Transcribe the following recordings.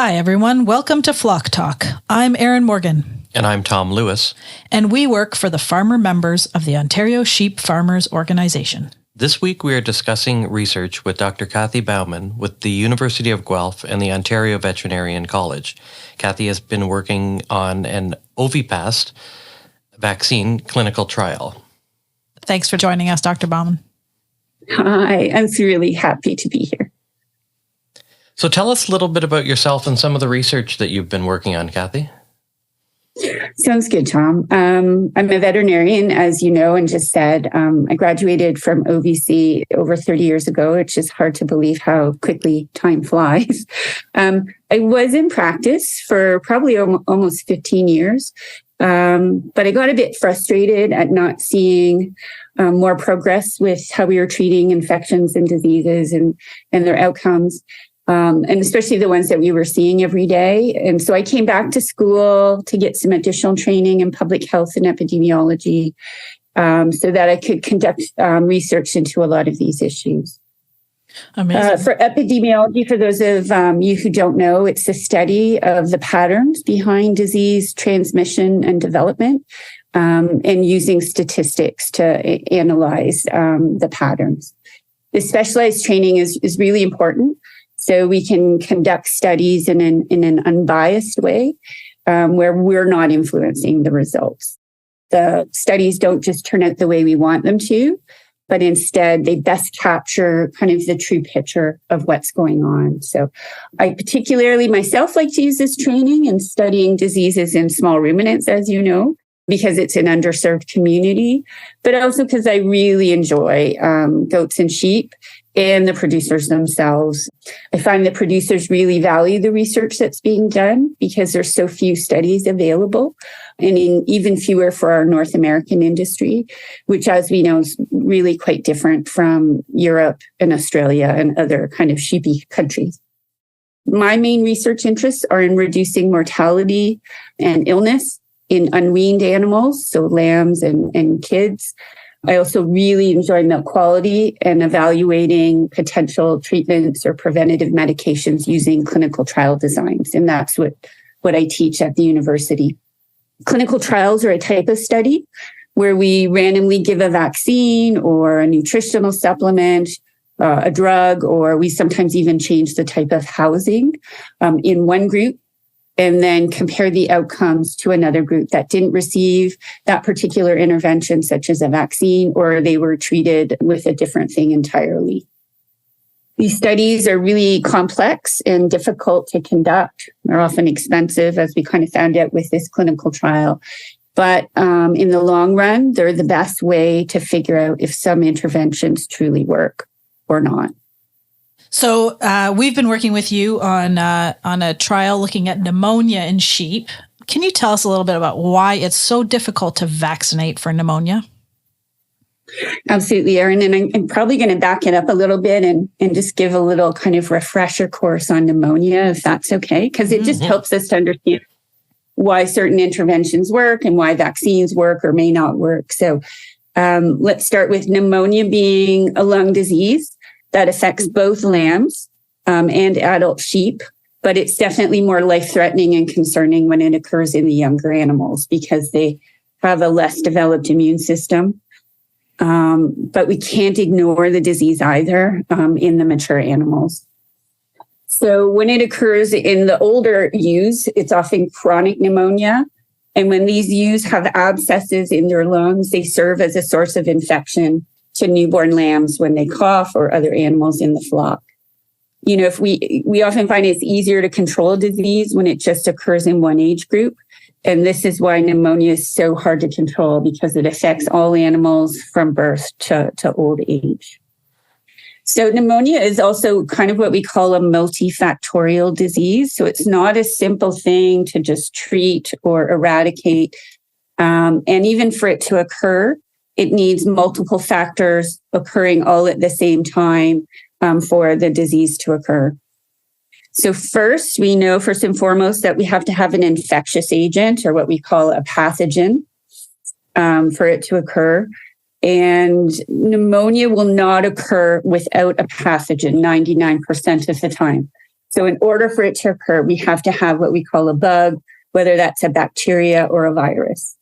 Hi, everyone. Welcome to Flock Talk. I'm Erin Morgan. And I'm Tom Lewis. And we work for the farmer members of the Ontario Sheep Farmers Organization. This week we are discussing research with Dr. Cathy Bauman with the University of Guelph and the Ontario Veterinary College. Cathy has been working on an Ovipast vaccine clinical trial. Thanks for joining us, Dr. Bauman. Hi, I'm really happy to be here. So tell us a little bit about yourself and some of the research that you've been working on, Cathy. Sounds good, Tom. I'm a veterinarian, as you know, and just said. I graduated from OVC over 30 years ago. It's just hard to believe how quickly time flies. I was in practice for probably almost 15 years, but I got a bit frustrated at not seeing more progress with how we were treating infections and diseases and their outcomes. And especially the ones that we were seeing every day. And so I came back to school to get some additional training in public health and epidemiology so that I could conduct research into a lot of these issues. Amazing. For epidemiology, for those of you who don't know, it's the study of the patterns behind disease transmission and development and using statistics to analyze the patterns. The specialized training is really important. So we can conduct studies in an unbiased way where we're not influencing the results. The studies don't just turn out the way we want them to, but instead they best capture kind of the true picture of what's going on. So I particularly myself like to use this training in studying diseases in small ruminants, as you know, because it's an underserved community, but also because I really enjoy goats and sheep and the producers themselves. I find that producers really value the research that's being done because there's so few studies available and even fewer for our North American industry, which, as we know, is really quite different from Europe and Australia and other kind of sheepy countries. My main research interests are in reducing mortality and illness in unweaned animals, so lambs and kids. I also really enjoy milk quality and evaluating potential treatments or preventative medications using clinical trial designs. And that's what I teach at the university. Clinical trials are a type of study where we randomly give a vaccine or a nutritional supplement, a drug, or we sometimes even change the type of housing in one group, and then compare the outcomes to another group that didn't receive that particular intervention, such as a vaccine, or they were treated with a different thing entirely. These studies are really complex and difficult to conduct. They're often expensive, as we kind of found out with this clinical trial. But in the long run, they're the best way to figure out if some interventions truly work or not. So we've been working with you on a trial looking at pneumonia in sheep. Can you tell us a little bit about why it's so difficult to vaccinate for pneumonia? Absolutely, Erin. And I'm probably going to back it up a little bit and just give a little kind of refresher course on pneumonia, if that's okay, because it just helps us to understand why certain interventions work and why vaccines work or may not work. So let's start with pneumonia being a lung disease that affects both lambs and adult sheep, but it's definitely more life-threatening and concerning when it occurs in the younger animals because they have a less developed immune system. But we can't ignore the disease either in the mature animals. So when it occurs in the older ewes, it's often chronic pneumonia. And when these ewes have abscesses in their lungs, they serve as a source of infection to newborn lambs when they cough or other animals in the flock. You know, if we often find it's easier to control disease when it just occurs in one age group. And this is why pneumonia is so hard to control because it affects all animals from birth to old age. So pneumonia is also kind of what we call a multifactorial disease. So it's not a simple thing to just treat or eradicate. And even for it to occur, it needs multiple factors occurring all at the same time for the disease to occur. So first, we know first and foremost that we have to have an infectious agent or what we call a pathogen for it to occur. And pneumonia will not occur without a pathogen 99% of the time. So in order for it to occur, we have to have what we call a bug, whether that's a bacteria or a virus.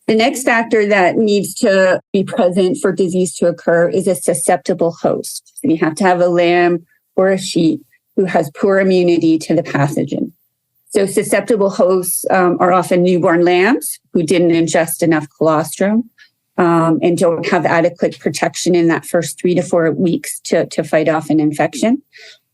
The next factor that needs to be present for disease to occur is a susceptible host. So you have to have a lamb or a sheep who has poor immunity to the pathogen. So susceptible hosts are often newborn lambs who didn't ingest enough colostrum and don't have adequate protection in that first 3 to 4 weeks to fight off an infection.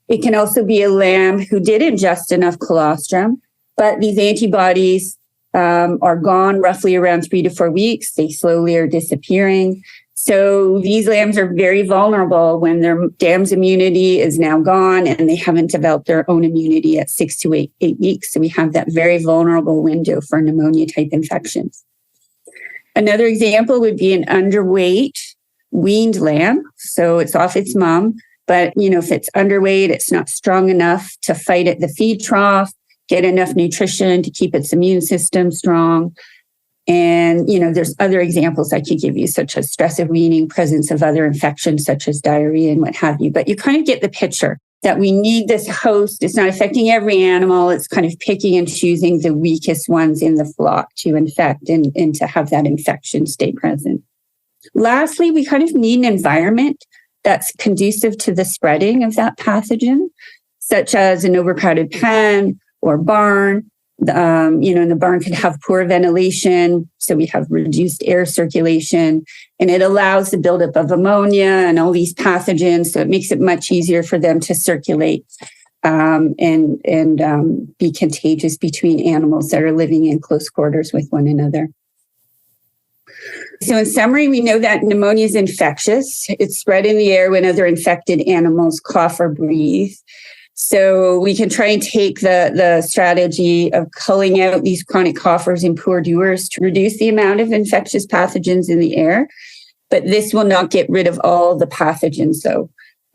It can also be a lamb who did ingest enough colostrum, but these antibodies are gone roughly around 3 to 4 weeks. They slowly are disappearing. So these lambs are very vulnerable when their dam's immunity is now gone and they haven't developed their own immunity at 6 to 8 weeks. So we have that very vulnerable window for pneumonia type infections. Another example would be an underweight weaned lamb. So it's off its mom, but if it's underweight, it's not strong enough to fight at the feed trough, get enough nutrition to keep its immune system strong. And, there's other examples I could give you, such as stress of weaning, presence of other infections, such as diarrhea and what have you. But you kind of get the picture that we need this host. It's not affecting every animal. It's kind of picking and choosing the weakest ones in the flock to infect and to have that infection stay present. Lastly, we kind of need an environment that's conducive to the spreading of that pathogen, such as an overcrowded pen or barn. And the barn could have poor ventilation, so we have reduced air circulation, and it allows the buildup of ammonia and all these pathogens. So it makes it much easier for them to circulate and be contagious between animals that are living in close quarters with one another. So in summary, we know that pneumonia is infectious. It's spread in the air when other infected animals cough or breathe. So we can try and take the strategy of culling out these chronic coughers and poor doers to reduce the amount of infectious pathogens in the air. But this will not get rid of all the pathogens. So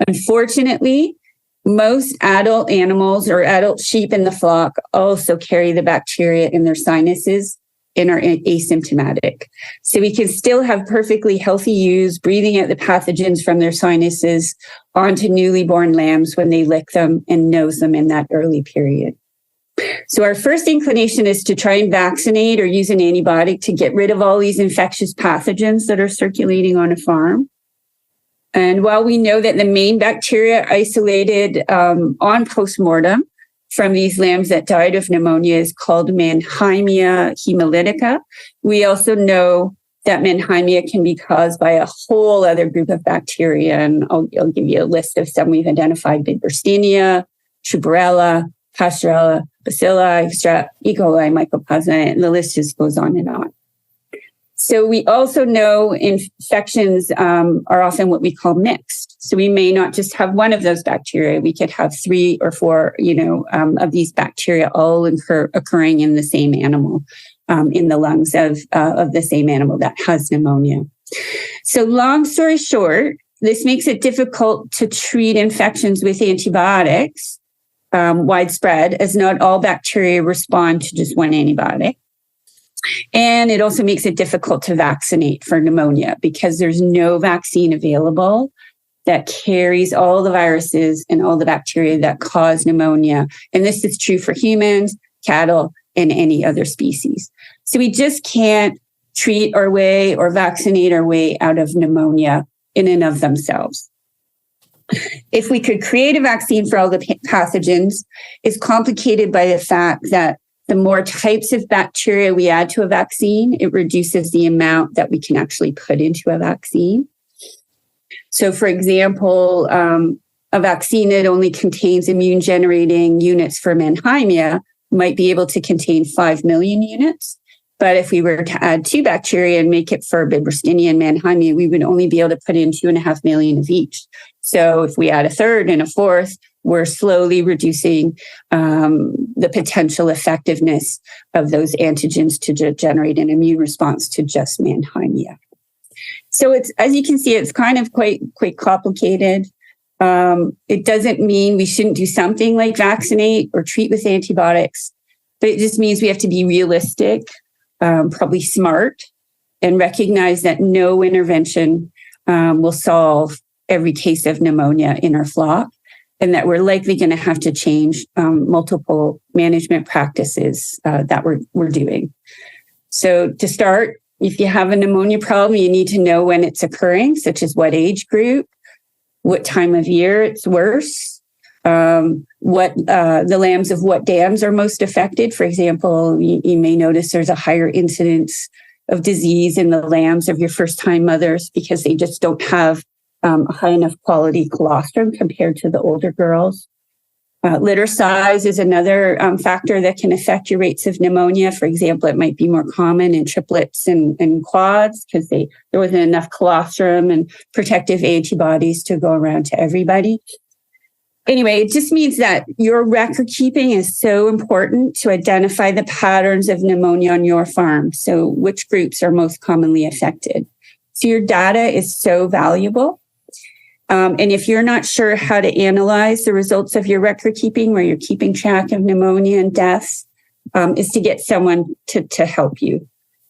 unfortunately, most adult animals or adult sheep in the flock also carry the bacteria in their sinuses and are asymptomatic. So we can still have perfectly healthy ewes breathing out the pathogens from their sinuses onto newly born lambs when they lick them and nose them in that early period. So our first inclination is to try and vaccinate or use an antibiotic to get rid of all these infectious pathogens that are circulating on a farm. And while we know that the main bacteria isolated on postmortem from these lambs that died of pneumonia is called Mannheimia hemolytica, we also know that Mannheimia can be caused by a whole other group of bacteria. And I'll give you a list of some we've identified: Bibberstenia, Trubarella, Pasteurella, Bacilli, Strep, E. coli, Mycoplasma, and the list just goes on and on. So we also know infections are often what we call mixed. So we may not just have one of those bacteria. We could have 3 or 4, of these bacteria all occurring in the same animal, in the lungs of the same animal that has pneumonia. So long story short, this makes it difficult to treat infections with antibiotics widespread, as not all bacteria respond to just one antibiotic. And it also makes it difficult to vaccinate for pneumonia because there's no vaccine available that carries all the viruses and all the bacteria that cause pneumonia. And this is true for humans, cattle, and any other species. So we just can't treat our way or vaccinate our way out of pneumonia in and of themselves. If we could create a vaccine for all the pathogens, it's complicated by the fact that the more types of bacteria we add to a vaccine, it reduces the amount that we can actually put into a vaccine. So, for example, a vaccine that only contains immune-generating units for Mannheimia might be able to contain 5 million units. But if we were to add 2 bacteria and make it for Bibberstenia and Mannheimia, we would only be able to put in 2.5 million of each. So if we add a third and a fourth, we're slowly reducing the potential effectiveness of those antigens to generate an immune response to just Mannheimia. So it's, as you can see, it's kind of quite complicated. It doesn't mean we shouldn't do something like vaccinate or treat with antibiotics, but it just means we have to be realistic, probably smart, and recognize that no intervention will solve every case of pneumonia in our flock. and that we're likely going to have to change multiple management practices that we're doing. So to start, if you have a pneumonia problem, you need to know when it's occurring, such as what age group, what time of year it's worse, what the lambs of what dams are most affected. For example, you may notice there's a higher incidence of disease in the lambs of your first-time mothers because they just don't have a high enough quality colostrum compared to the older girls. Litter size is another factor that can affect your rates of pneumonia. For example, it might be more common in triplets and quads because there wasn't enough colostrum and protective antibodies to go around to everybody. Anyway, it just means that your record keeping is so important to identify the patterns of pneumonia on your farm. So which groups are most commonly affected. So your data is so valuable. And if you're not sure how to analyze the results of your record keeping, where you're keeping track of pneumonia and deaths, is to get someone to help you.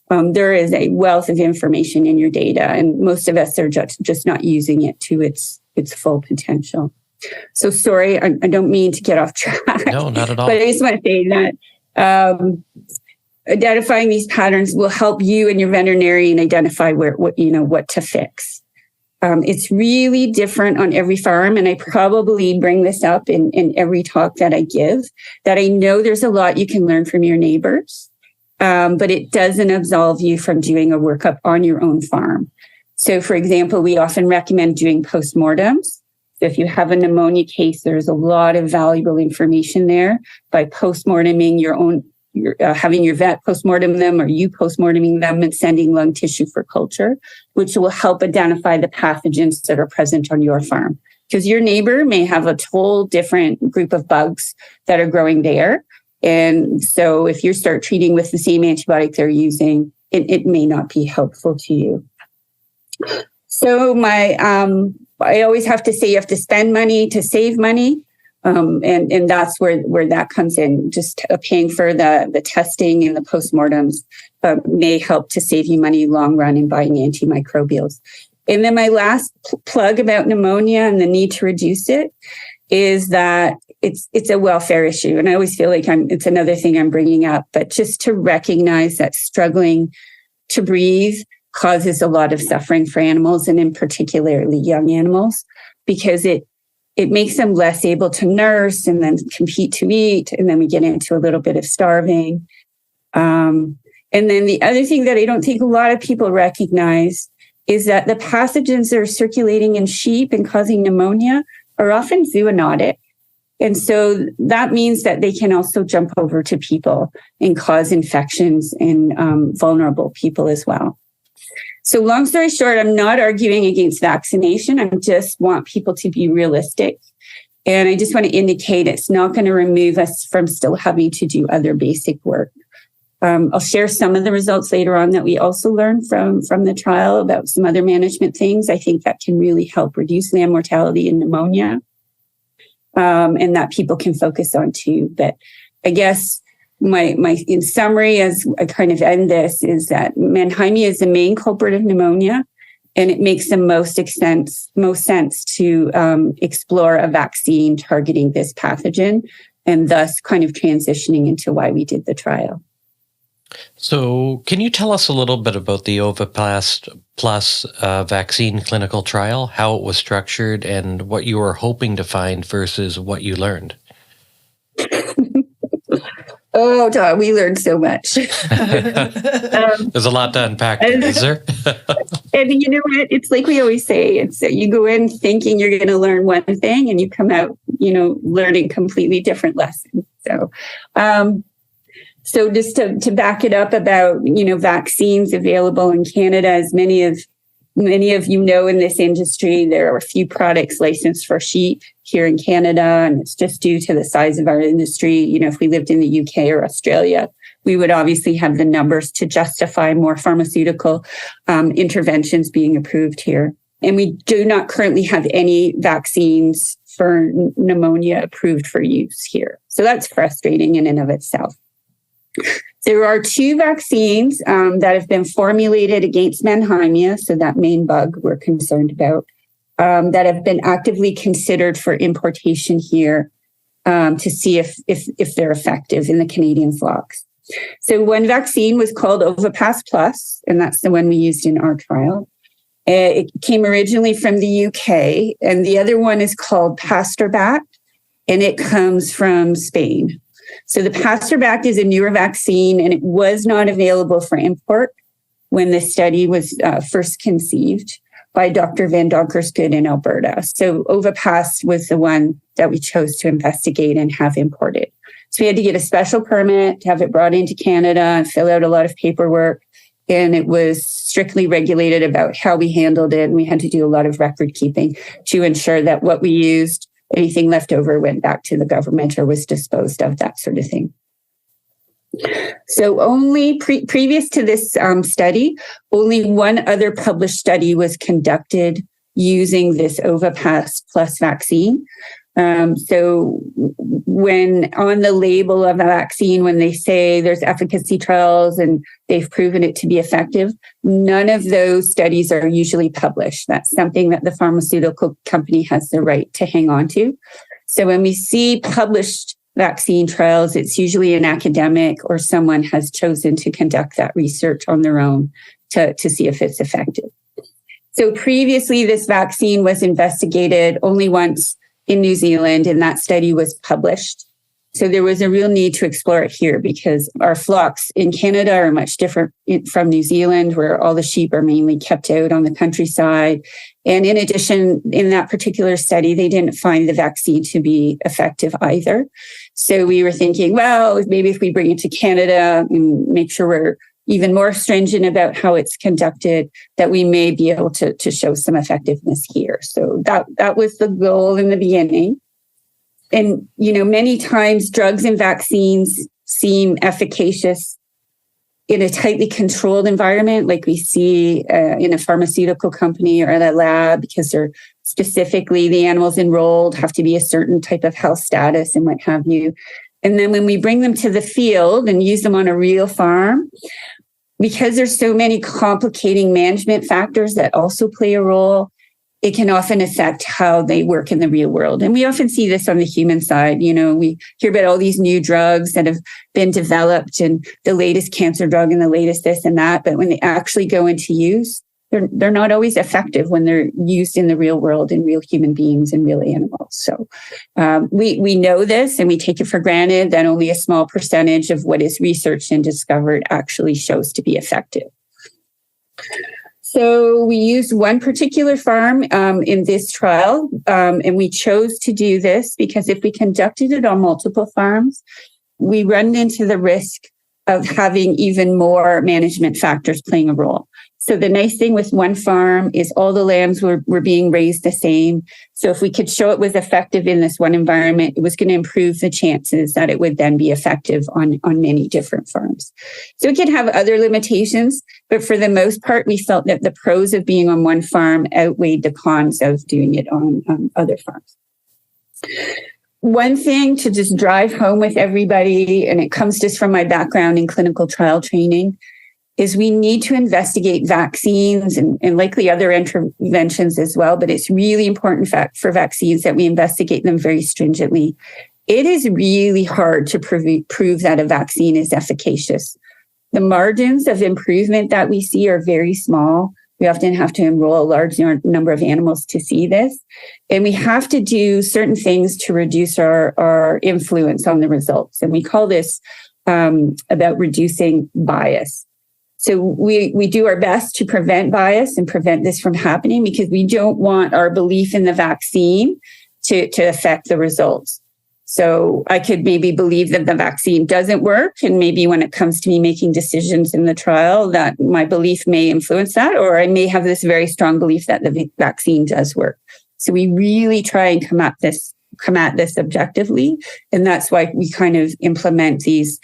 There is a wealth of information in your data, and most of us are just not using it to its full potential. So sorry, I don't mean to get off track. No, not at all. But I just want to say that identifying these patterns will help you and your veterinarian identify what to fix. It's really different on every farm, and I probably bring this up in every talk that I give, that I know there's a lot you can learn from your neighbors, but it doesn't absolve you from doing a workup on your own farm. So, for example, we often recommend doing postmortems. So if you have a pneumonia case, there's a lot of valuable information there by postmorteming your own, having your vet postmortem them or you postmorteming them and sending lung tissue for culture, which will help identify the pathogens that are present on your farm. Because your neighbor may have a whole different group of bugs that are growing there. And so if you start treating with the same antibiotic they're using, it may not be helpful to you. So I always have to say you have to spend money to save money. And that's where that comes in. Just paying for the testing and the postmortems may help to save you money long run in buying antimicrobials. And then my last plug about pneumonia and the need to reduce it is that it's a welfare issue. And I always feel like it's another thing I'm bringing up, but just to recognize that struggling to breathe causes a lot of suffering for animals, and in particularly young animals, because it makes them less able to nurse and then compete to eat. And then we get into a little bit of starving. And then the other thing that I don't think a lot of people recognize is that the pathogens that are circulating in sheep and causing pneumonia are often zoonotic. And so that means that they can also jump over to people and cause infections in vulnerable people as well. So long story short, I'm not arguing against vaccination. I just want people to be realistic. And I just want to indicate it's not going to remove us from still having to do other basic work. I'll share some of the results later on that we also learned from the trial about some other management things. I think that can really help reduce lamb mortality and pneumonia, and that people can focus on too. But I guess my in summary, as I kind of end this, is that Mannheimia is the main culprit of pneumonia, and it makes the most sense to explore a vaccine targeting this pathogen, and thus kind of transitioning into why we did the trial. So can you tell us a little bit about the Ovipast Plus Vaccine clinical trial, how it was structured, and what you were hoping to find versus what you learned? Oh, Todd, we learned so much. There's a lot to unpack there, is there? And you know what? It's like we always say, it's you go in thinking you're going to learn one thing and you come out, learning completely different lessons. So just to back it up about, vaccines available in Canada, as many of you know in this industry, there are a few products licensed for sheep here in Canada, and it's just due to the size of our industry. If we lived in the UK or Australia, we would obviously have the numbers to justify more pharmaceutical interventions being approved here. And we do not currently have any vaccines for pneumonia approved for use here. So that's frustrating in and of itself. There are 2 vaccines that have been formulated against Mannheimia, so that main bug we're concerned about. that have been actively considered for importation here to see if they're effective in the Canadian flocks. So one vaccine was called Ovipast Plus, and that's the one we used in our trial. It came originally from the UK, and the other one is called Pastorbac, and it comes from Spain. So the Pastorbac is a newer vaccine, and it was not available for import when the study was first conceived by Dr. Van Donkersgoed in Alberta. So Ovipast was the one that we chose to investigate and have imported. So we had to get a special permit to have it brought into Canada and fill out a lot of paperwork. And it was strictly regulated about how we handled it. And we had to do a lot of record keeping to ensure that what we used, anything left over, went back to the government or was disposed of, that sort of thing. So only previous to this study, only one other published study was conducted using this Ovipast Plus vaccine. So when on the label of a vaccine, when they say there's efficacy trials and they've proven it to be effective, none of those studies are usually published. That's something that the pharmaceutical company has the right to hang on to. So when we see published vaccine trials, it's usually an academic or someone has chosen to conduct that research on their own to see if it's effective. So previously, this vaccine was investigated only once in New Zealand, and that study was published. So there was a real need to explore it here because our flocks in Canada are much different from New Zealand, where all the sheep are mainly kept out on the countryside. And in addition, in that particular study, they didn't find the vaccine to be effective either. So we were thinking, well, maybe if we bring it to Canada and make sure we're even more stringent about how it's conducted, that we may be able to show some effectiveness here. So that was the goal in the beginning. And, many times drugs and vaccines seem efficacious in a tightly controlled environment, like we see in a pharmaceutical company or at a lab, because they're specifically the animals enrolled have to be a certain type of health status and what have you. And then when we bring them to the field and use them on a real farm, because there's so many complicating management factors that also play a role, it can often affect how they work in the real world. And we often see this on the human side. We hear about all these new drugs that have been developed and the latest cancer drug and the latest this and that. But when they actually go into use, they're not always effective when they're used in the real world in real human beings and real animals. So we know this and we take it for granted that only a small percentage of what is researched and discovered actually shows to be effective. So we used one particular farm in this trial, and we chose to do this because if we conducted it on multiple farms, we run into the risk of having even more management factors playing a role. So the nice thing with one farm is all the lambs were being raised the same. So if we could show it was effective in this one environment, it was going to improve the chances that it would then be effective on many different farms. So it could have other limitations, but for the most part, we felt that the pros of being on one farm outweighed the cons of doing it on other farms. One thing to just drive home with everybody, and it comes just from my background in clinical trial training, is we need to investigate vaccines and likely other interventions as well, but it's really important for vaccines that we investigate them very stringently. It is really hard to prove that a vaccine is efficacious. The margins of improvement that we see are very small. We often have to enroll a large number of animals to see this. And we have to do certain things to reduce our influence on the results. And we call this about reducing bias. So we do our best to prevent bias and prevent this from happening because we don't want our belief in the vaccine to affect the results. So I could maybe believe that the vaccine doesn't work. And maybe when it comes to me making decisions in the trial, that my belief may influence that, or I may have this very strong belief that the vaccine does work. So we really try and come at this objectively. And that's why we kind of implement these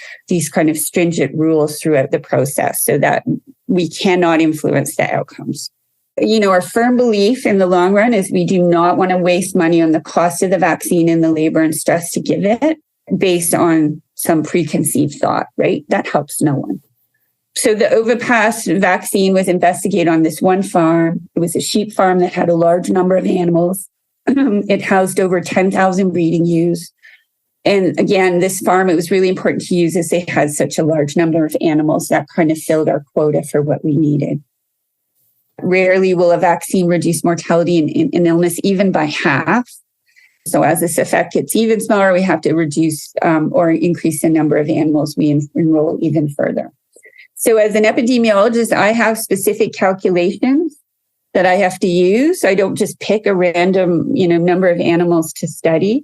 kind of stringent rules throughout the process so that we cannot influence the outcomes. Our firm belief in the long run is we do not want to waste money on the cost of the vaccine and the labor and stress to give it based on some preconceived thought, right? That helps no one. So the Ovipast vaccine was investigated on this one farm. It was a sheep farm that had a large number of animals. It housed over 10,000 breeding ewes. And again, this farm, it was really important to use as they had such a large number of animals that kind of filled our quota for what we needed. Rarely will a vaccine reduce mortality in illness even by half. So as this effect gets even smaller, we have to reduce or increase the number of animals we enroll even further. So as an epidemiologist, I have specific calculations that I have to use. I don't just pick a random, number of animals to study.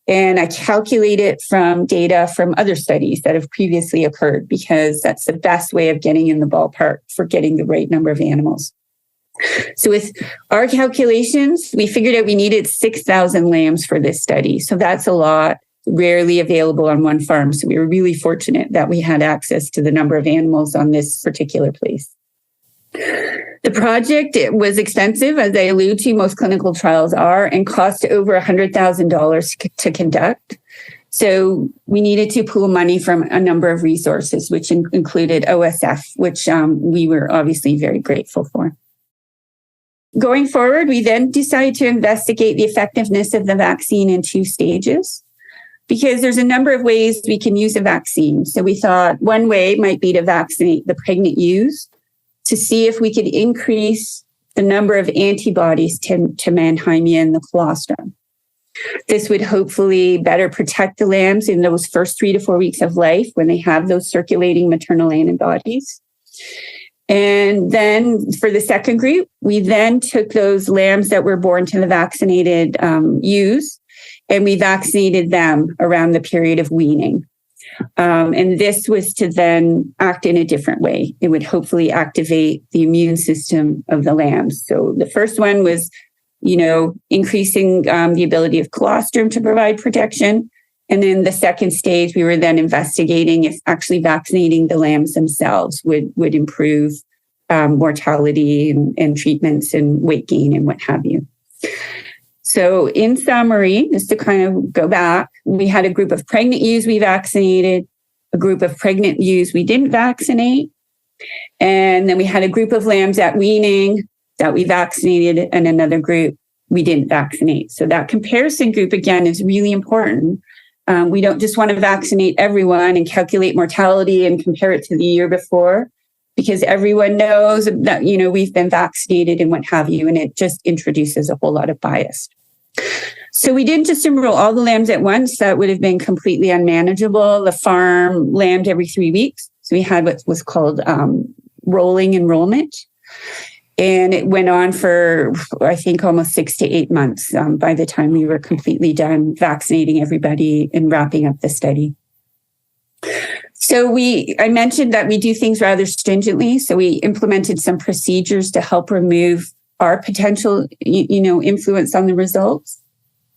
And I calculate it from data from other studies that have previously occurred, because that's the best way of getting in the ballpark for getting the right number of animals. So with our calculations, we figured out we needed 6,000 lambs for this study. So that's a lot, rarely available on one farm. So we were really fortunate that we had access to the number of animals on this particular place. The project, it was expensive, as I alluded to, most clinical trials are, and cost over $100,000 to conduct. So we needed to pool money from a number of resources, which included OSF, which we were obviously very grateful for. Going forward, we then decided to investigate the effectiveness of the vaccine in 2 stages, because there's a number of ways we can use a vaccine. So we thought one way might be to vaccinate the pregnant ewes to see if we could increase the number of antibodies to Mannheimia and the colostrum. This would hopefully better protect the lambs in those first 3 to 4 weeks of life when they have those circulating maternal antibodies. And then for the second group, we then took those lambs that were born to the vaccinated ewes, and we vaccinated them around the period of weaning. And this was to then act in a different way. It would hopefully activate the immune system of the lambs. So the first one was, increasing the ability of colostrum to provide protection. And then the second stage, we were then investigating if actually vaccinating the lambs themselves would improve mortality and treatments and weight gain and what have you. So in summary, just to kind of go back, we had a group of pregnant ewes we vaccinated, a group of pregnant ewes we didn't vaccinate, and then we had a group of lambs at weaning that we vaccinated and another group we didn't vaccinate. So that comparison group, again, is really important. We don't just want to vaccinate everyone and calculate mortality and compare it to the year before, because everyone knows that, we've been vaccinated and what have you, and it just introduces a whole lot of bias. So we didn't just enroll all the lambs at once. That would have been completely unmanageable. The farm lambed every 3 weeks. So we had what was called rolling enrollment. And it went on for, I think, almost 6 to 8 months by the time we were completely done vaccinating everybody and wrapping up the study. So I mentioned that we do things rather stringently. So we implemented some procedures to help remove our potential, influence on the results.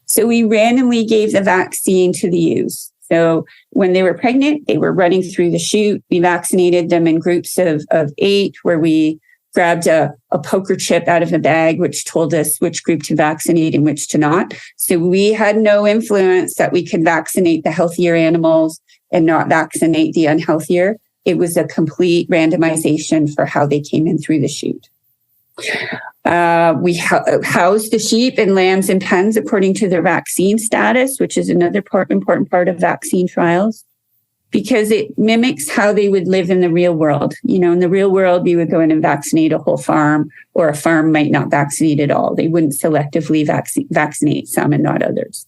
So we randomly gave the vaccine to the ewes. So when they were pregnant, they were running through the chute. We vaccinated them in groups of 8, where we grabbed a poker chip out of a bag, which told us which group to vaccinate and which to not. So we had no influence that we could vaccinate the healthier animals and not vaccinate the unhealthier. It was a complete randomization for how they came in through the chute. We housed the sheep and lambs in pens according to their vaccine status, which is another important part of vaccine trials, because it mimics how they would live in the real world. In the real world, we would go in and vaccinate a whole farm, or a farm might not vaccinate at all. They wouldn't selectively vaccinate some and not others.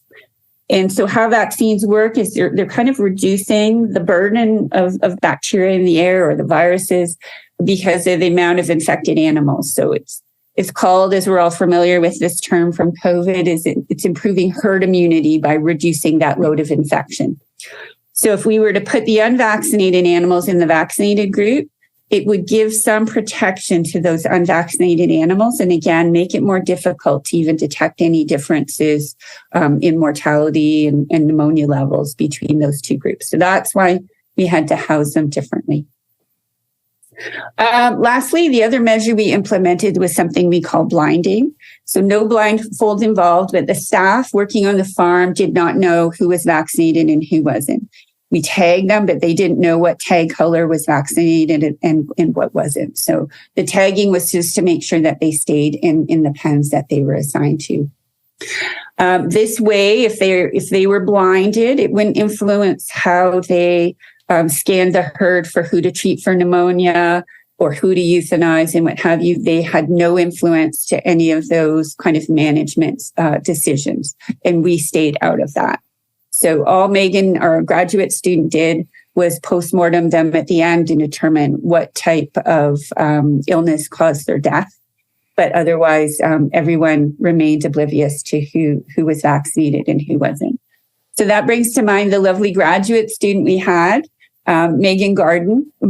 And so how vaccines work is they're kind of reducing the burden of bacteria in the air or the viruses because of the amount of infected animals. So it's called, as we're all familiar with this term from COVID, it's improving herd immunity by reducing that load of infection. So if we were to put the unvaccinated animals in the vaccinated group, it would give some protection to those unvaccinated animals, and again, make it more difficult to even detect any differences in mortality and pneumonia levels between those two groups. So that's why we had to house them differently. Lastly, the other measure we implemented was something we call blinding. So no blindfold involved, but the staff working on the farm did not know who was vaccinated and who wasn't. We tagged them, but they didn't know what tag color was vaccinated and what wasn't. So the tagging was just to make sure that they stayed in the pens that they were assigned to. This way, if they were blinded, it wouldn't influence how they scanned the herd for who to treat for pneumonia or who to euthanize and what have you. They had no influence to any of those kind of management decisions, and we stayed out of that. So all Megan, our graduate student, did was postmortem them at the end and determine what type of illness caused their death. But otherwise, everyone remained oblivious to who was vaccinated and who wasn't. So that brings to mind the lovely graduate student we had, Megan Gardner. She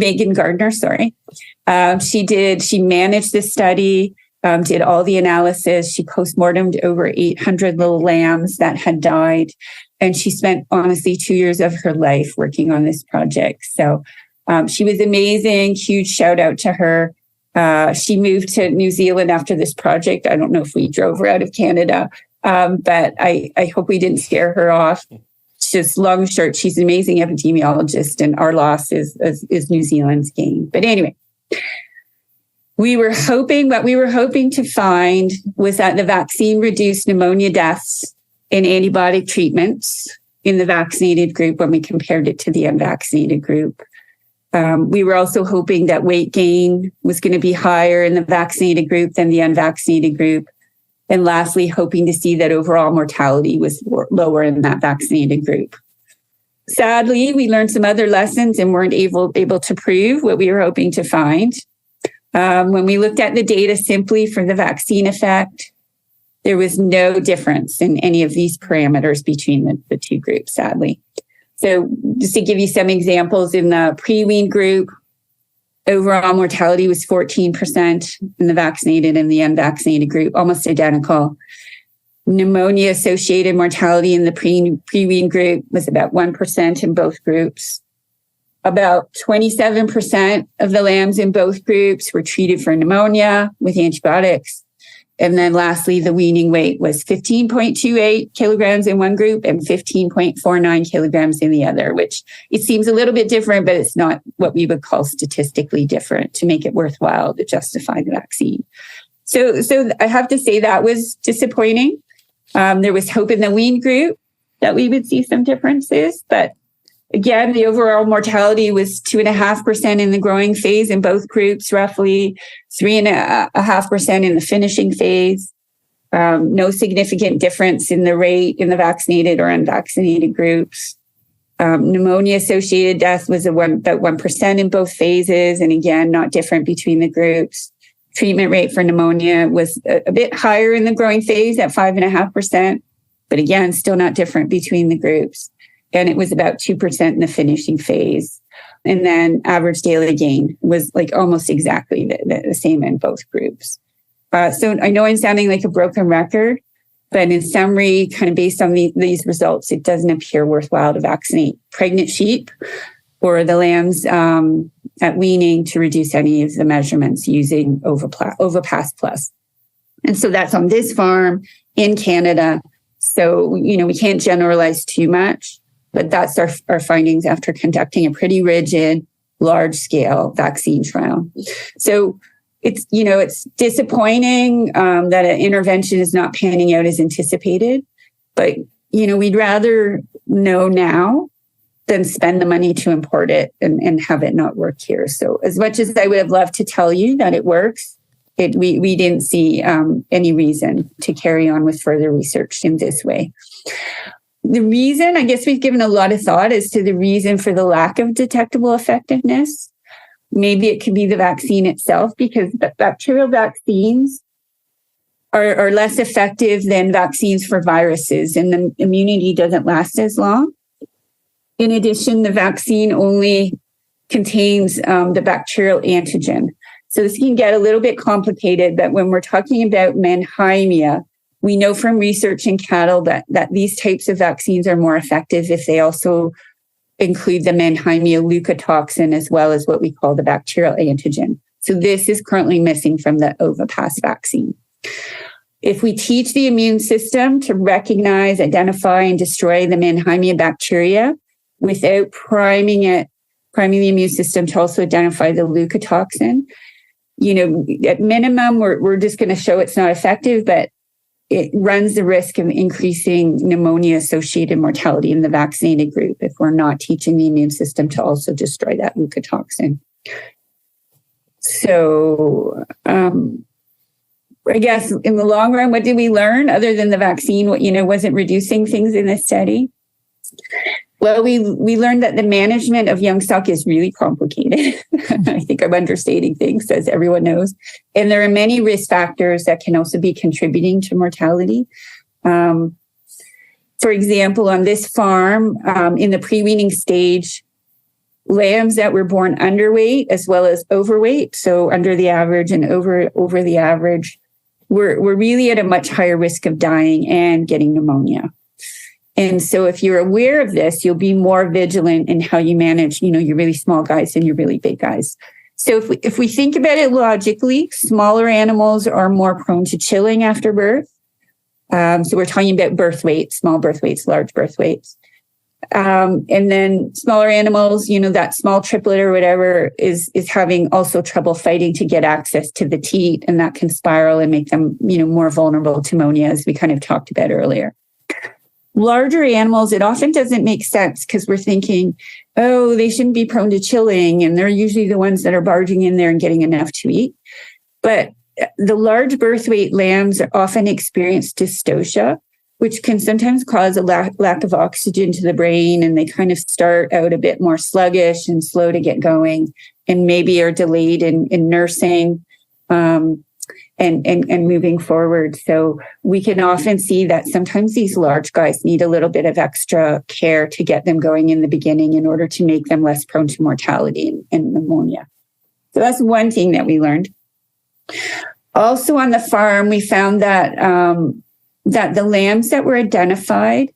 managed the study, did all the analysis. She postmortemed over 800 little lambs that had died. And she spent, honestly, 2 years of her life working on this project. So she was amazing. Huge shout out to her. She moved to New Zealand after this project. I don't know if we drove her out of Canada, but I hope we didn't scare her off. Just long and short, she's an amazing epidemiologist, and our loss is New Zealand's gain. But anyway, what we were hoping to find was that the vaccine reduced pneumonia deaths in antibiotic treatments in the vaccinated group when we compared it to the unvaccinated group. We were also hoping that weight gain was going to be higher in the vaccinated group than the unvaccinated group. And lastly, hoping to see that overall mortality was lower in that vaccinated group. Sadly, we learned some other lessons and weren't able to prove what we were hoping to find. When we looked at the data simply for the vaccine effect, there was no difference in any of these parameters between the two groups, sadly. So just to give you some examples, in the pre-wean group, overall mortality was 14% in the vaccinated and the unvaccinated group, almost identical. Pneumonia-associated mortality in the pre-wean group was about 1% in both groups. About 27% of the lambs in both groups were treated for pneumonia with antibiotics. And then lastly, the weaning weight was 15.28 kilograms in one group and 15.49 kilograms in the other, which it seems a little bit different, but it's not what we would call statistically different to make it worthwhile to justify the vaccine. So I have to say that was disappointing. There was hope in the wean group that we would see some differences, but again, the overall mortality was 2.5% in the growing phase in both groups, roughly 3.5% in the finishing phase. No significant difference in the rate in the vaccinated or unvaccinated groups. Pneumonia-associated death was about 1% in both phases, and again, not different between the groups. Treatment rate for pneumonia was a bit higher in the growing phase at 5.5%, but again, still not different between the groups. And it was about 2% in the finishing phase. And then average daily gain was like almost exactly the same in both groups. So I know I'm sounding like a broken record, but in summary, kind of based on these results, it doesn't appear worthwhile to vaccinate pregnant sheep or the lambs at weaning to reduce any of the measurements using Ovipast Plus. And so that's on this farm in Canada. So, we can't generalize too much. But that's our findings after conducting a pretty rigid, large-scale vaccine trial. So it's disappointing that an intervention is not panning out as anticipated. But, we'd rather know now than spend the money to import it and have it not work here. So as much as I would have loved to tell you that it works, we didn't see any reason to carry on with further research in this way. The reason, I guess we've given a lot of thought as to the reason for the lack of detectable effectiveness. Maybe it could be the vaccine itself, because bacterial vaccines are less effective than vaccines for viruses, and the immunity doesn't last as long. In addition, the vaccine only contains the bacterial antigen. So this can get a little bit complicated, but when we're talking about Mannheimia, we know from research in cattle that these types of vaccines are more effective if they also include the Mannheimia leukotoxin as well as what we call the bacterial antigen. So this is currently missing from the Ovipast vaccine. If we teach the immune system to recognize, identify, and destroy the Mannheimia bacteria, without priming the immune system to also identify the leukotoxin. At minimum, we're just going to show it's not effective, but it runs the risk of increasing pneumonia-associated mortality in the vaccinated group if we're not teaching the immune system to also destroy that leukotoxin. So I guess in the long run, what did we learn other than the vaccine? Wasn't reducing things in this study? Well, we learned that the management of young stock is really complicated. I think I'm understating things, as everyone knows. And there are many risk factors that can also be contributing to mortality. For example, on this farm, in the pre-weaning stage, lambs that were born underweight as well as overweight, so under the average and over the average, were really at a much higher risk of dying and getting pneumonia. And so if you're aware of this, you'll be more vigilant in how you manage, your really small guys and your really big guys. So if we think about it logically, smaller animals are more prone to chilling after birth. So we're talking about birth weights, small birth weights, large birth weights. And then smaller animals, that small triplet or whatever is having also trouble fighting to get access to the teat, and that can spiral and make them, more vulnerable to pneumonia, as we kind of talked about earlier. Larger animals, it often doesn't make sense because we're thinking, oh, they shouldn't be prone to chilling, and they're usually the ones that are barging in there and getting enough to eat. But the large birth weight lambs often experience dystocia, which can sometimes cause a lack of oxygen to the brain, and they kind of start out a bit more sluggish and slow to get going, and maybe are delayed in nursing and moving forward. So we can often see that sometimes these large guys need a little bit of extra care to get them going in the beginning in order to make them less prone to mortality and pneumonia. So that's one thing that we learned. Also on the farm, we found that that the lambs that were identified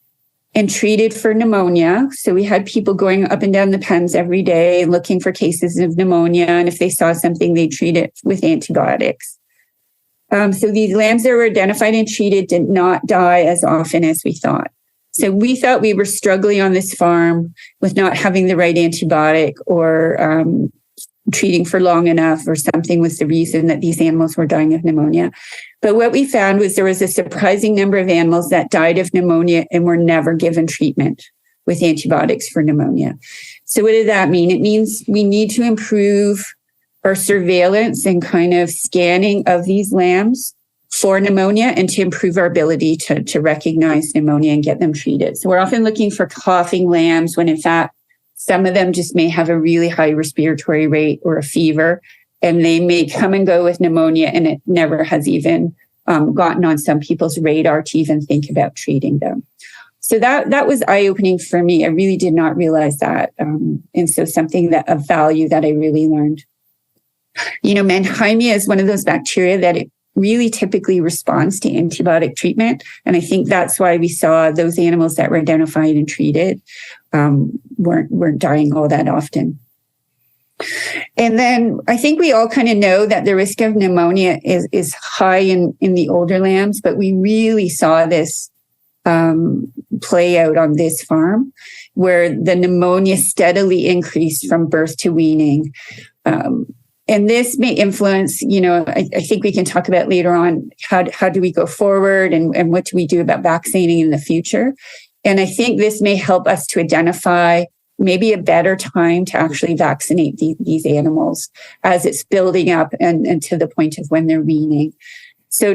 and treated for pneumonia, so we had people going up and down the pens every day and looking for cases of pneumonia, and if they saw something, they treat it with antibiotics. So these lambs that were identified and treated did not die as often as we thought. So we thought we were struggling on this farm with not having the right antibiotic or treating for long enough, or something was the reason that these animals were dying of pneumonia. But what we found was there was a surprising number of animals that died of pneumonia and were never given treatment with antibiotics for pneumonia. So what did that mean? It means we need to improve our surveillance and kind of scanning of these lambs for pneumonia, and to improve our ability to recognize pneumonia and get them treated. So we're often looking for coughing lambs when in fact, some of them just may have a really high respiratory rate or a fever, and they may come and go with pneumonia, and it never has even gotten on some people's radar to even think about treating them. So that was eye-opening for me. I really did not realize that. And so something that of value that I really learned. Mannheimia is one of those bacteria that it really typically responds to antibiotic treatment. And I think that's why we saw those animals that were identified and treated weren't dying all that often. And then I think we all kind of know that the risk of pneumonia is high in the older lambs, but we really saw this play out on this farm, where the pneumonia steadily increased from birth to weaning. And this may influence, I think we can talk about later on, how do we go forward and what do we do about vaccinating in the future? And I think this may help us to identify maybe a better time to actually vaccinate these animals as it's building up and to the point of when they're weaning. So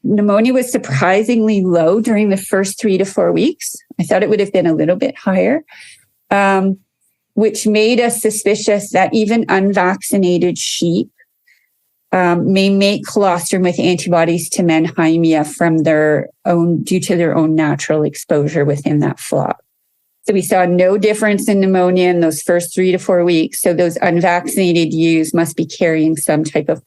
pneumonia was surprisingly low during the first 3 to 4 weeks. I thought it would have been a little bit higher. Which made us suspicious that even unvaccinated sheep may make colostrum with antibodies to Mannheimia due to their own natural exposure within that flock. So we saw no difference in pneumonia in those first 3 to 4 weeks. So those unvaccinated ewes must be carrying some type of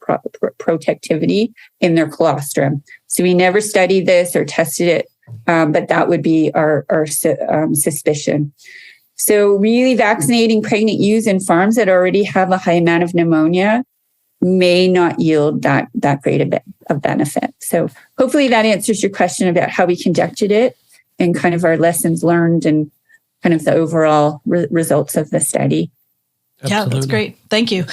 protectivity in their colostrum. So we never studied this or tested it, but that would be our suspicion. So really vaccinating pregnant ewes in farms that already have a high amount of pneumonia may not yield that great of benefit. So hopefully that answers your question about how we conducted it and kind of our lessons learned and kind of the overall results of the study. Yeah, that's great. Thank you.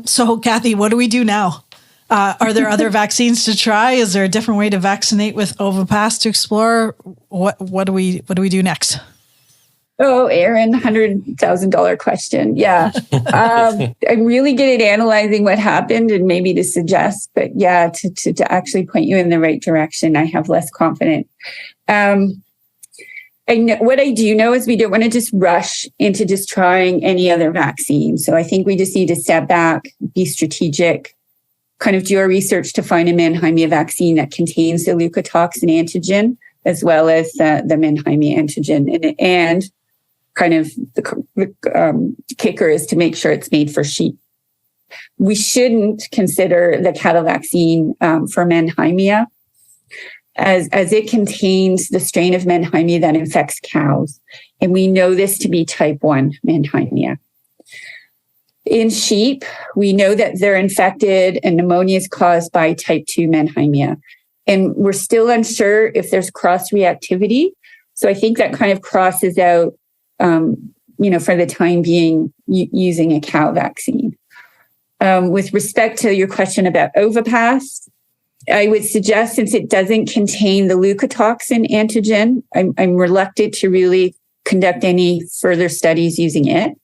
So, Cathy, what do we do now? Are there other vaccines to try? Is there a different way to vaccinate with Ovipast to explore? What do we do next? Oh, Aaron, $100,000 question. Yeah. I'm really good at analyzing what happened and maybe to suggest, but yeah, to actually point you in the right direction, I have less confidence. What I do know is we don't want to just rush into just trying any other vaccine. So I think we just need to step back, be strategic, kind of do our research to find a Mannheimia vaccine that contains the leukotoxin antigen as well as the Mannheimia antigen. And kind of the kicker is to make sure it's made for sheep. We shouldn't consider the cattle vaccine for Mannheimia as it contains the strain of Mannheimia that infects cows. And we know this to be type 1 Mannheimia. In sheep, we know that they're infected and pneumonia is caused by type 2 Mannheimia. And we're still unsure if there's cross-reactivity. So I think that kind of crosses out, for the time being, using a cow vaccine. With respect to your question about Ovipast, I would suggest, since it doesn't contain the leukotoxin antigen, I'm reluctant to really conduct any further studies using it.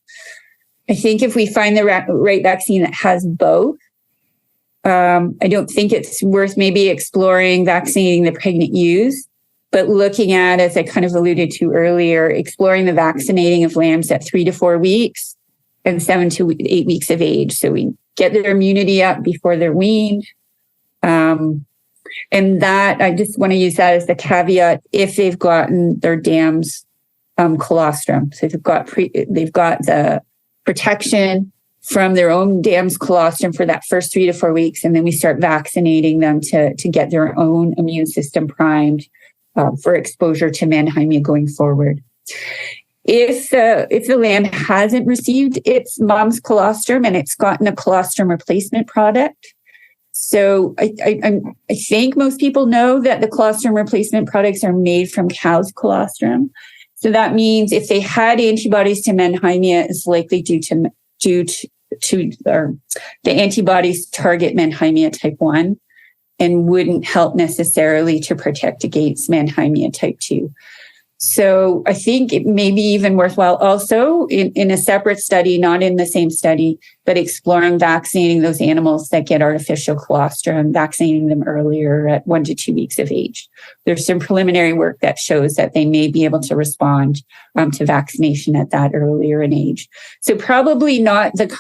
I think if we find the right vaccine that has both, I don't think it's worth maybe exploring vaccinating the pregnant ewes, but looking at, as I kind of alluded to earlier, exploring the vaccinating of lambs at 3 to 4 weeks and 7 to 8 weeks of age. So we get their immunity up before they're weaned. And that, I just want to use that as the caveat if they've gotten their dams colostrum. So they've got the protection from their own dams colostrum for that first 3 to 4 weeks, and then we start vaccinating them to get their own immune system primed for exposure to Mannheimia going forward. If the lamb hasn't received its mom's colostrum and it's gotten a colostrum replacement product, so I think most people know that the colostrum replacement products are made from cow's colostrum. So that means if they had antibodies to Mannheimia, it's likely due to the antibodies target Mannheimia type 1 and wouldn't help necessarily to protect against Mannheimia type 2. So I think it may be even worthwhile also in a separate study, not in the same study, but exploring vaccinating those animals that get artificial colostrum, vaccinating them earlier at 1 to 2 weeks of age. There's some preliminary work that shows that they may be able to respond to vaccination at that earlier in age. So probably not the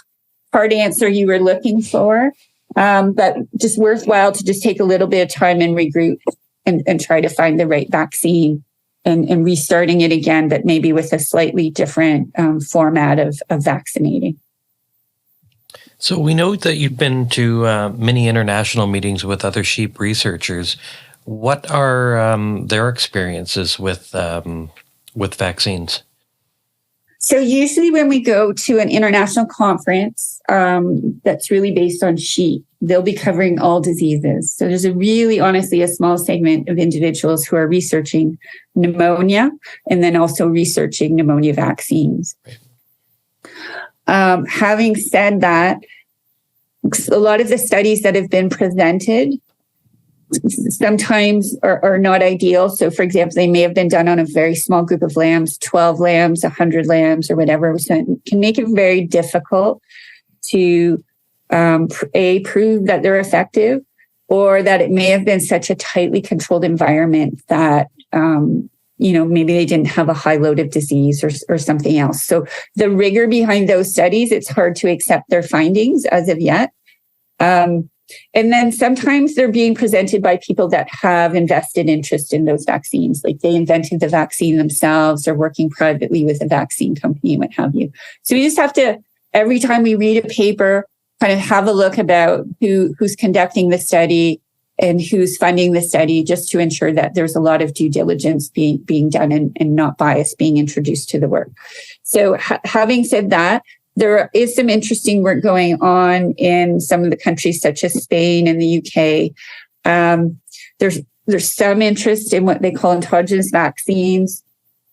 hard answer you were looking for, but just worthwhile to just take a little bit of time and regroup and try to find the right vaccine. And restarting it again, but maybe with a slightly different format of vaccinating. So we know that you've been to many international meetings with other sheep researchers. What are their experiences with vaccines? So usually when we go to an international conference that's really based on sheep, they'll be covering all diseases. So there's honestly a small segment of individuals who are researching pneumonia and then also researching pneumonia vaccines. Right. Having said that, a lot of the studies that have been presented sometimes are not ideal. So, for example, they may have been done on a very small group of lambs, 12 lambs, 100 lambs, or whatever. So it can make it very difficult to prove that they're effective, or that it may have been such a tightly controlled environment that maybe they didn't have a high load of disease or something else. So the rigor behind those studies, it's hard to accept their findings as of yet. And then sometimes they're being presented by people that have invested interest in those vaccines, like they invented the vaccine themselves or working privately with a vaccine company and what have you. So we just have to, every time we read a paper, kind of have a look about who's conducting the study and who's funding the study, just to ensure that there's a lot of due diligence being done and not bias being introduced to the work. So having said that, there is some interesting work going on in some of the countries such as Spain and the UK. There's some interest in what they call autogenous vaccines,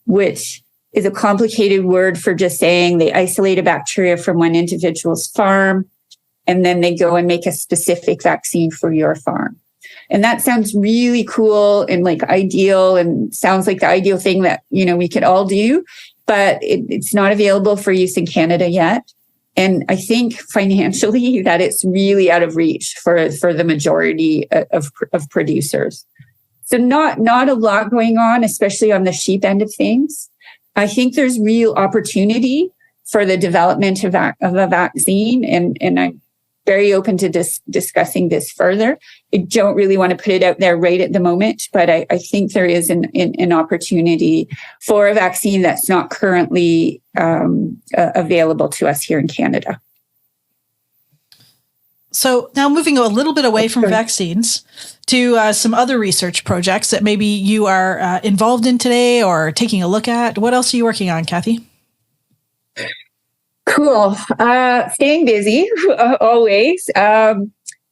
which is a complicated word for just saying they isolate a bacteria from one individual's farm, and then they go and make a specific vaccine for your farm. And that sounds really cool and like ideal, and sounds like the ideal thing that, we could all do, but it's not available for use in Canada yet. And I think financially that it's really out of reach for the majority of producers. So not a lot going on, especially on the sheep end of things. I think there's real opportunity for the development of a vaccine, and I'm very open to discussing this further. I don't really want to put it out there right at the moment, but I think there is an opportunity for a vaccine that's not currently available to us here in Canada. So now moving a little bit away from vaccines to some other research projects that maybe you are involved in today or taking a look at. What else are you working on, Cathy? Cool. Staying busy, always.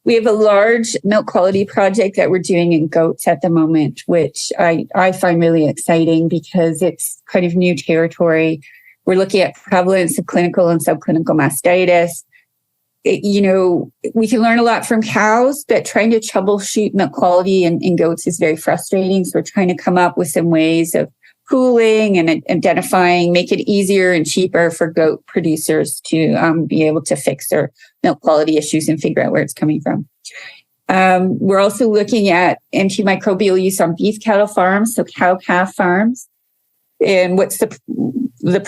We have a large milk quality project that we're doing in goats at the moment, which I find really exciting because it's kind of new territory. We're looking at prevalence of clinical and subclinical mastitis. We can learn a lot from cows, but trying to troubleshoot milk quality in goats is very frustrating. So we're trying to come up with some ways of pooling and identifying, make it easier and cheaper for goat producers to be able to fix their milk quality issues and figure out where it's coming from. We're also looking at antimicrobial use on beef cattle farms, so cow-calf farms, and what's the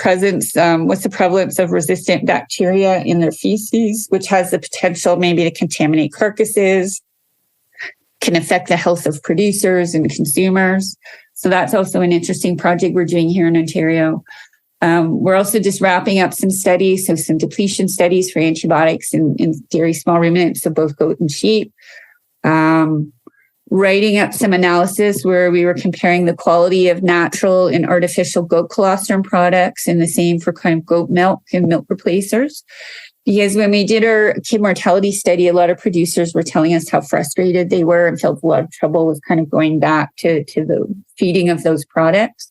prevalence of resistant bacteria in their feces, which has the potential maybe to contaminate carcasses, can affect the health of producers and consumers. So that's also an interesting project we're doing here in Ontario. We're also just wrapping up some studies, so some depletion studies for antibiotics in dairy small ruminants, so both goat and sheep. Writing up some analysis where we were comparing the quality of natural and artificial goat colostrum products, and the same for kind of goat milk and milk replacers. Because when we did our kid mortality study, a lot of producers were telling us how frustrated they were and felt a lot of trouble with kind of going back to the feeding of those products.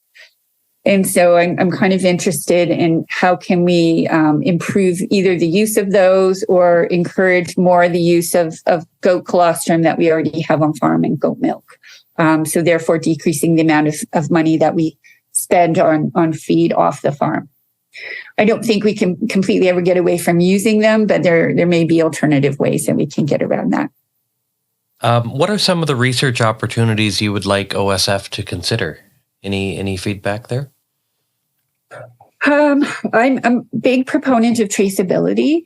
And so I'm kind of interested in how can we improve either the use of those or encourage more the use of goat colostrum that we already have on farm and goat milk. So therefore decreasing the amount of money that we spend on feed off the farm. I don't think we can completely ever get away from using them, but there may be alternative ways that we can get around that. What are some of the research opportunities you would like OSF to consider? Any feedback there? I'm a big proponent of traceability.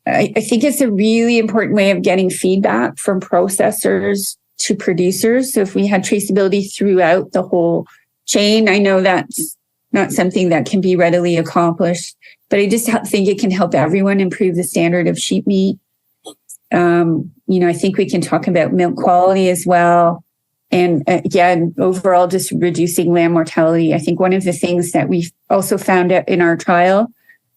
I think it's a really important way of getting feedback from processors to producers. So if we had traceability throughout the whole chain, I know that's not something that can be readily accomplished, but I just think it can help everyone improve the standard of sheep meat. I think we can talk about milk quality as well. And again, overall, just reducing lamb mortality. I think one of the things that we also found out in our trial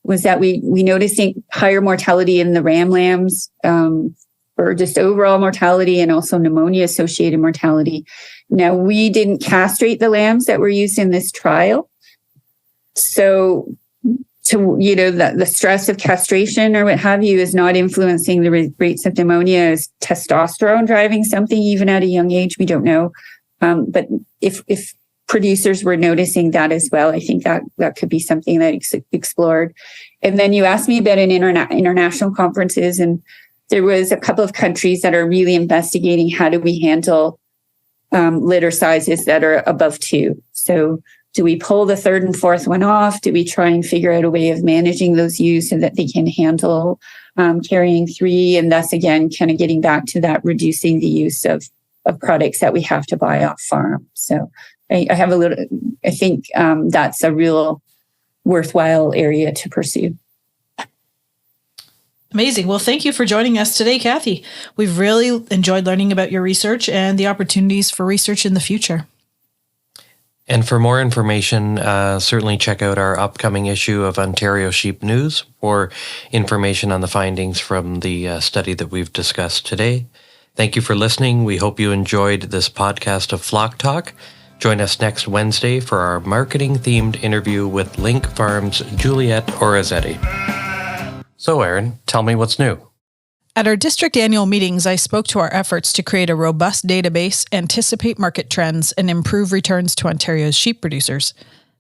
was that we noticed higher mortality in the ram lambs for just overall mortality and also pneumonia-associated mortality. Now, we didn't castrate the lambs that were used in this trial. So, the stress of castration or what have you is not influencing the rates of pneumonia. Is testosterone driving something even at a young age? We don't know. But if producers were noticing that as well, I think that could be something that explored. And then you asked me about international conferences, and there was a couple of countries that are really investigating how do we handle litter sizes that are above 2. So do we pull the third and fourth one off? Do we try and figure out a way of managing those ewes so that they can handle carrying 3? And thus, again, kind of getting back to that, reducing the use of products that we have to buy off farm. So I think that's a real worthwhile area to pursue. Amazing. Well, thank you for joining us today, Cathy. We've really enjoyed learning about your research and the opportunities for research in the future. And for more information, certainly check out our upcoming issue of Ontario Sheep News for information on the findings from the study that we've discussed today. Thank you for listening. We hope you enjoyed this podcast of Flock Talk. Join us next Wednesday for our marketing-themed interview with Link Farms' Juliette Orazzetti. So, Erin, tell me what's new. At our district annual meetings, I spoke to our efforts to create a robust database, anticipate market trends, and improve returns to Ontario's sheep producers.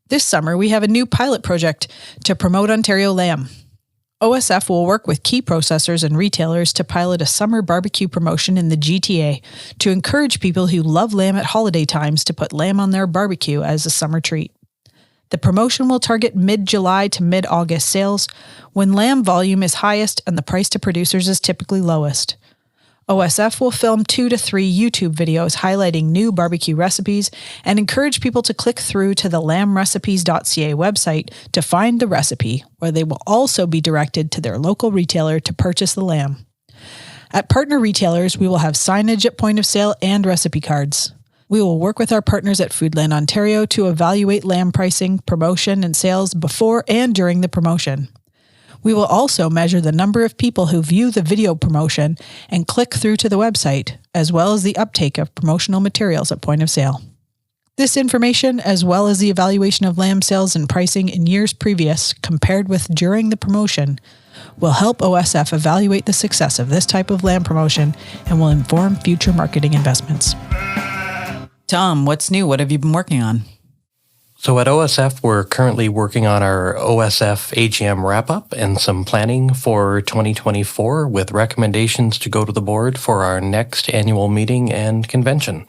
This summer, we have a new pilot project to promote Ontario lamb. OSF will work with key processors and retailers to pilot a summer barbecue promotion in the GTA to encourage people who love lamb at holiday times to put lamb on their barbecue as a summer treat. The promotion will target mid-July to mid-August sales, when lamb volume is highest and the price to producers is typically lowest. OSF will film 2 to 3 YouTube videos highlighting new barbecue recipes and encourage people to click through to the lambrecipes.ca website to find the recipe, where they will also be directed to their local retailer to purchase the lamb. At partner retailers, we will have signage at point of sale and recipe cards. We will work with our partners at Foodland Ontario to evaluate lamb pricing, promotion, and sales before and during the promotion. We will also measure the number of people who view the video promotion and click through to the website, as well as the uptake of promotional materials at point of sale. This information, as well as the evaluation of lamb sales and pricing in years previous compared with during the promotion, will help OSF evaluate the success of this type of lamb promotion and will inform future marketing investments. Tom, what's new? What have you been working on? So at OSF, we're currently working on our OSF AGM wrap-up and some planning for 2024 with recommendations to go to the board for our next annual meeting and convention.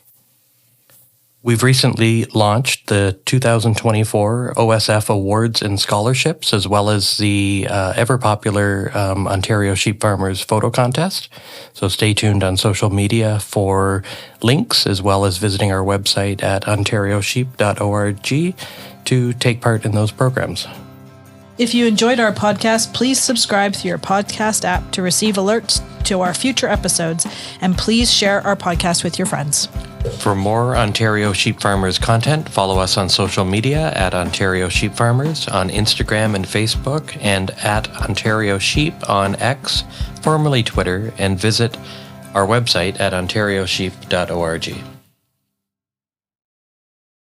We've recently launched the 2024 OSF Awards and Scholarships, as well as the ever-popular Ontario Sheep Farmers Photo Contest. So stay tuned on social media for links, as well as visiting our website at ontariosheep.org to take part in those programs. If you enjoyed our podcast, please subscribe to your podcast app to receive alerts to our future episodes, and please share our podcast with your friends. For more Ontario Sheep Farmers content, follow us on social media at Ontario Sheep Farmers on Instagram and Facebook, and at Ontario Sheep on X, formerly Twitter, and visit our website at ontariosheep.org.